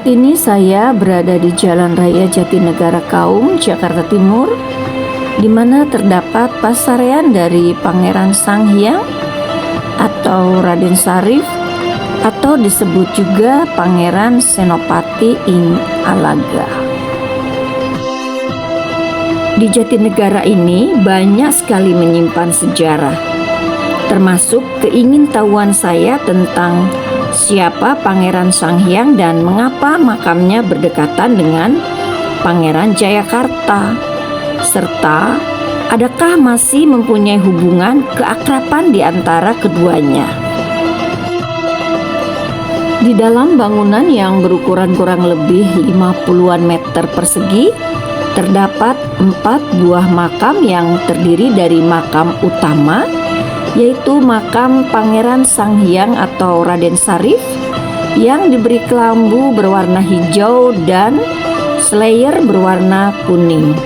Saat ini saya berada di Jalan Raya Jatinegara Kaum, Jakarta Timur, di mana terdapat pasarean dari Pangeran Sanghyang atau Raden Syarif, atau disebut juga Pangeran Senopati ing Alaga. Di Jatinegara ini banyak sekali menyimpan sejarah, termasuk keingintahuan saya tentang siapa Pangeran Sanghyang dan mengapa makamnya berdekatan dengan Pangeran Jayakarta, serta adakah masih mempunyai hubungan keakraban di antara keduanya. Di dalam bangunan yang berukuran kurang lebih 50-an meter persegi, terdapat 4 buah makam yang terdiri dari makam utama, yaitu makam Pangeran Sanghyang atau Raden Syarif yang diberi kelambu berwarna hijau dan slayer berwarna kuning.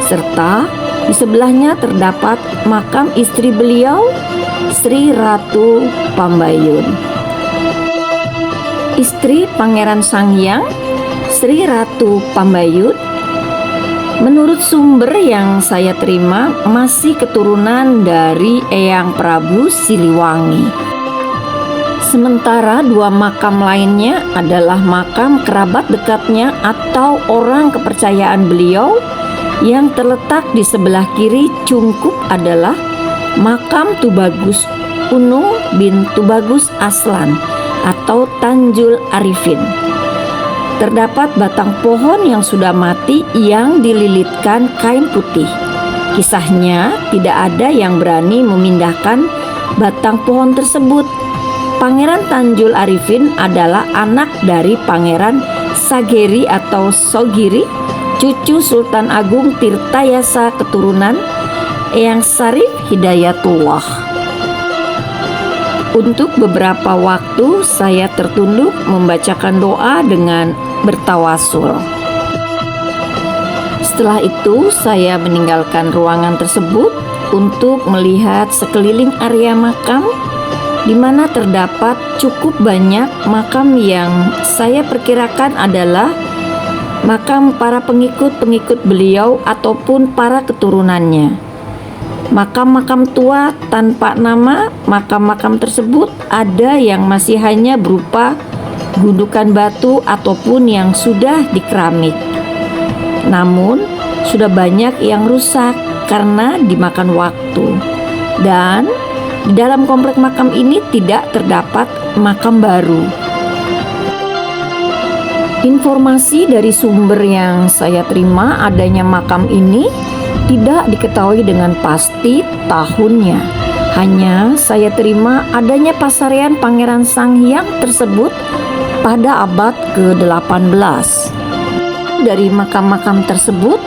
Serta di sebelahnya terdapat makam istri beliau, Sri Ratu Pambayun. Istri Pangeran Sanghyang, Sri Ratu Pambayun, menurut sumber yang saya terima masih keturunan dari Eyang Prabu Siliwangi. Sementara 2 makam lainnya adalah makam kerabat dekatnya atau orang kepercayaan beliau yang terletak di sebelah kiri cungkup adalah makam Tubagus Unung bin Tubagus Aslan atau Tanjul Arifin. Terdapat batang pohon yang sudah mati yang dililitkan kain putih. Kisahnya tidak ada yang berani memindahkan batang pohon tersebut. Pangeran Tanjul Arifin adalah anak dari Pangeran Sageri atau Sogiri, cucu Sultan Agung Tirtayasa keturunan Eyang Syarif Hidayatullah. Untuk beberapa waktu saya tertunduk membacakan doa dengan bertawasul. Setelah itu saya meninggalkan ruangan tersebut untuk melihat sekeliling area makam, di mana terdapat cukup banyak makam yang saya perkirakan adalah makam para pengikut-pengikut beliau ataupun para keturunannya. Makam-makam tua tanpa nama, makam-makam tersebut ada yang masih hanya berupa gundukan batu ataupun yang sudah dikeramik. Namun, sudah banyak yang rusak karena dimakan waktu. Dan di dalam komplek makam ini tidak terdapat makam baru. Informasi dari sumber yang saya terima adanya makam ini tidak diketahui dengan pasti tahunnya. Hanya saya terima adanya pasarean Pangeran Sanghyang tersebut pada abad ke-18. Dari makam-makam tersebut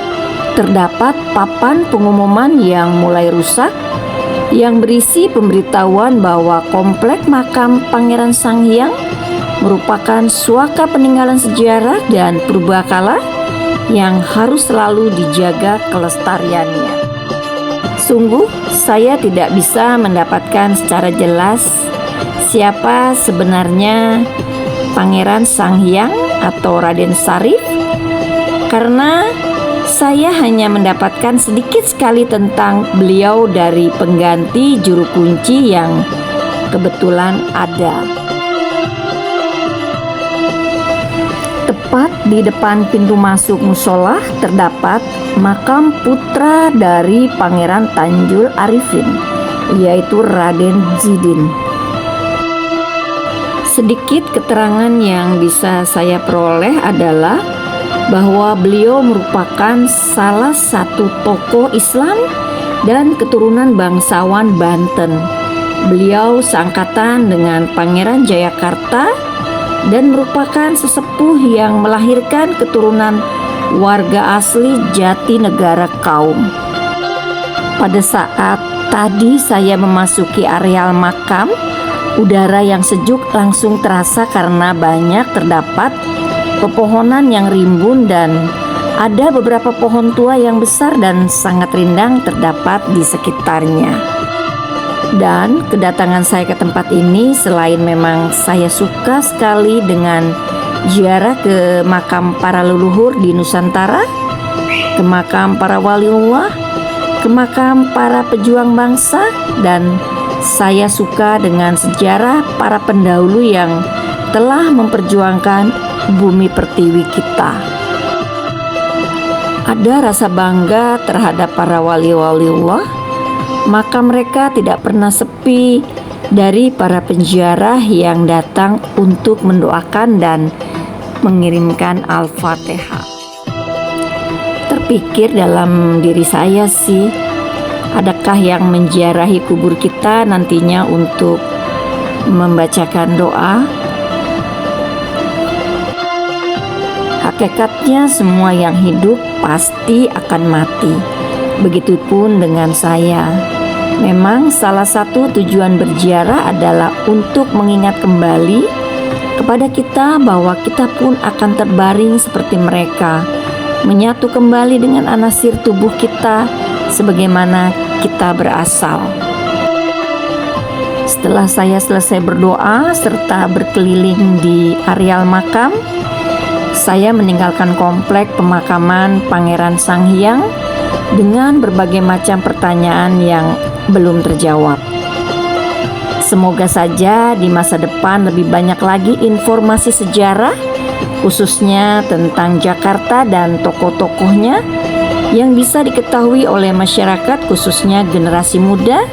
terdapat papan pengumuman yang mulai rusak yang berisi pemberitahuan bahwa komplek makam Pangeran Sanghyang merupakan suaka peninggalan sejarah dan purbakala yang harus selalu dijaga kelestariannya. Sungguh saya tidak bisa mendapatkan secara jelas siapa sebenarnya Pangeran Sanghyang atau Raden Syarif, karena saya hanya mendapatkan sedikit sekali tentang beliau dari pengganti juru kunci yang kebetulan ada. Tepat di depan pintu masuk musola terdapat makam putra dari Pangeran Tanjul Arifin, yaitu Raden Zidin. Sedikit keterangan yang bisa saya peroleh adalah bahwa beliau merupakan salah satu tokoh Islam dan keturunan bangsawan Banten. Beliau seangkatan dengan Pangeran Jayakarta dan merupakan sesepuh yang melahirkan keturunan warga asli Jatinegara Kaum. Pada saat tadi saya memasuki areal makam, udara yang sejuk langsung terasa karena banyak terdapat pepohonan yang rimbun dan ada beberapa pohon tua yang besar dan sangat rindang terdapat di sekitarnya. Dan kedatangan saya ke tempat ini selain memang saya suka sekali dengan ziarah ke makam para leluhur di Nusantara, ke makam para waliullah, ke makam para pejuang bangsa, dan saya suka dengan sejarah para pendahulu yang telah memperjuangkan bumi pertiwi kita. Ada rasa bangga terhadap para wali-waliullah, maka mereka tidak pernah sepi dari para penziarah yang datang untuk mendoakan dan mengirimkan Al-Fatihah. Terpikir dalam diri saya sih, adakah yang menziarahi kubur kita nantinya untuk membacakan doa? Hakikatnya semua yang hidup pasti akan mati. Begitupun dengan saya. Memang salah satu tujuan berziarah adalah untuk mengingat kembali kepada kita bahwa kita pun akan terbaring seperti mereka, menyatu kembali dengan anasir tubuh kita sebagaimana kita berasal. Setelah saya selesai berdoa serta berkeliling di areal makam, saya meninggalkan komplek pemakaman Pangeran Sanghyang dengan berbagai macam pertanyaan yang belum terjawab. Semoga saja di masa depan lebih banyak lagi informasi sejarah, khususnya tentang Jakarta dan tokoh-tokohnya, yang bisa diketahui oleh masyarakat, khususnya generasi muda,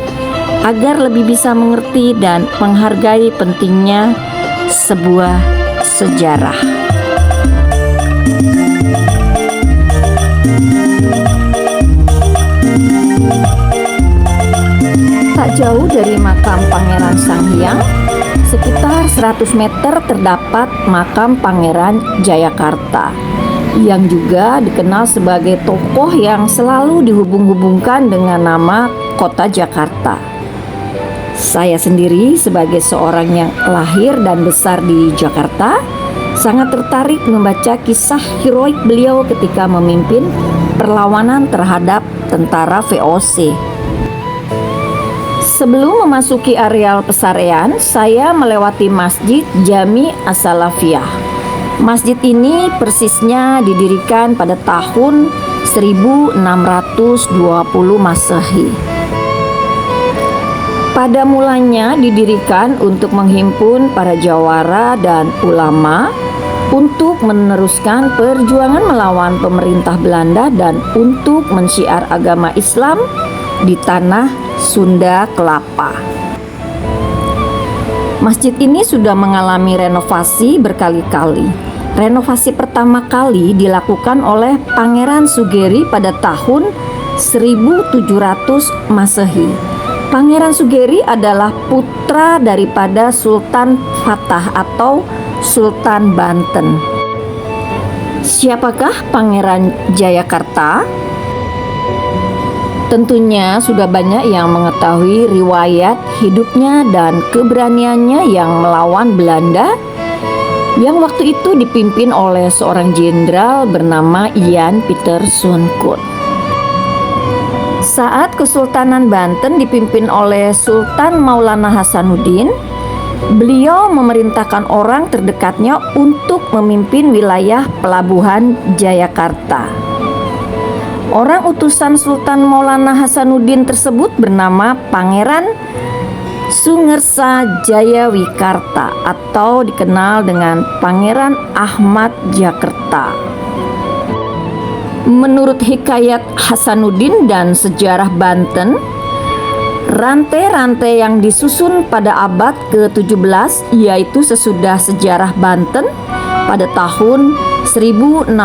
agar lebih bisa mengerti dan menghargai pentingnya sebuah sejarah. Tak jauh dari makam Pangeran Sanghyang, sekitar 100 meter terdapat makam Pangeran Jayakarta, yang juga dikenal sebagai tokoh yang selalu dihubung-hubungkan dengan nama kota Jakarta. Saya sendiri sebagai seorang yang lahir dan besar di Jakarta, sangat tertarik membaca kisah heroik beliau ketika memimpin perlawanan terhadap tentara VOC. Sebelum memasuki areal pesarean, saya melewati Masjid Jami As-Salafiyah. Masjid ini persisnya didirikan pada tahun 1620 Masehi. Pada mulanya didirikan untuk menghimpun para jawara dan ulama untuk meneruskan perjuangan melawan pemerintah Belanda dan untuk mensyiar agama Islam di tanah Sunda Kelapa. Masjid ini sudah mengalami renovasi berkali-kali. Renovasi pertama kali dilakukan oleh Pangeran Sugeri pada tahun 1700 Masehi. Pangeran Sugeri adalah putra daripada Sultan Fatah atau Sultan Banten. Siapakah Pangeran Jayakarta? Tentunya sudah banyak yang mengetahui riwayat hidupnya dan keberaniannya yang melawan Belanda, yang waktu itu dipimpin oleh seorang jenderal bernama Jan Pieter Soenkoek. Saat Kesultanan Banten dipimpin oleh Sultan Maulana Hasanuddin, beliau memerintahkan orang terdekatnya untuk memimpin wilayah pelabuhan Jayakarta. Orang utusan Sultan Maulana Hasanuddin tersebut bernama Pangeran Sungersa Jayawikarta atau dikenal dengan Pangeran Ahmad Jakarta. Menurut hikayat Hasanuddin dan sejarah Banten, rantai-rantai yang disusun pada abad ke-17, yaitu sesudah sejarah Banten pada tahun 1662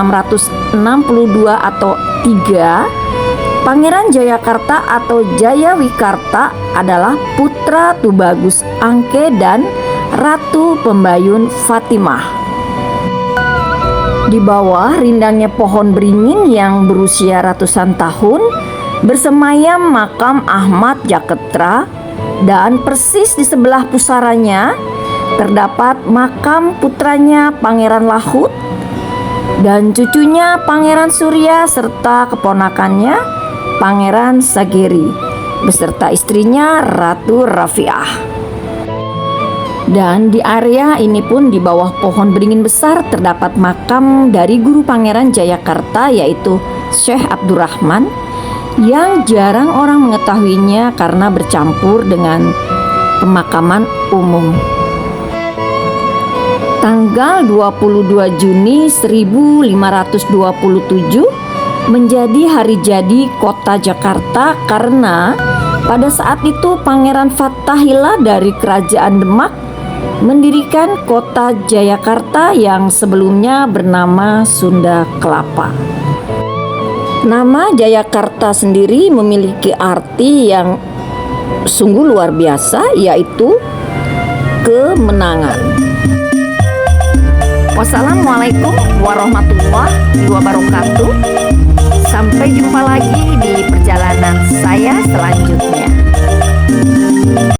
atau 3, Pangeran Jayakarta atau Jayawikarta adalah putra Tubagus Angke dan Ratu Pembayun Fatimah. Di bawah rindangnya pohon beringin yang berusia ratusan tahun bersemayam makam Ahmad Jakarta, dan persis di sebelah pusaranya terdapat makam putranya Pangeran Lahut dan cucunya Pangeran Surya serta keponakannya Pangeran Sageri beserta istrinya Ratu Rafiah. Dan di area ini pun di bawah pohon beringin besar terdapat makam dari guru Pangeran Jayakarta yaitu Syekh Abdurrahman yang jarang orang mengetahuinya karena bercampur dengan pemakaman umum. Tanggal 22 Juni 1527 menjadi hari jadi kota Jakarta karena pada saat itu Pangeran Fathahillah dari Kerajaan Demak mendirikan kota Jayakarta yang sebelumnya bernama Sunda Kelapa. Nama Jayakarta sendiri memiliki arti yang sungguh luar biasa, yaitu kemenangan. Wassalamualaikum warahmatullahi wabarakatuh. Sampai jumpa lagi di perjalanan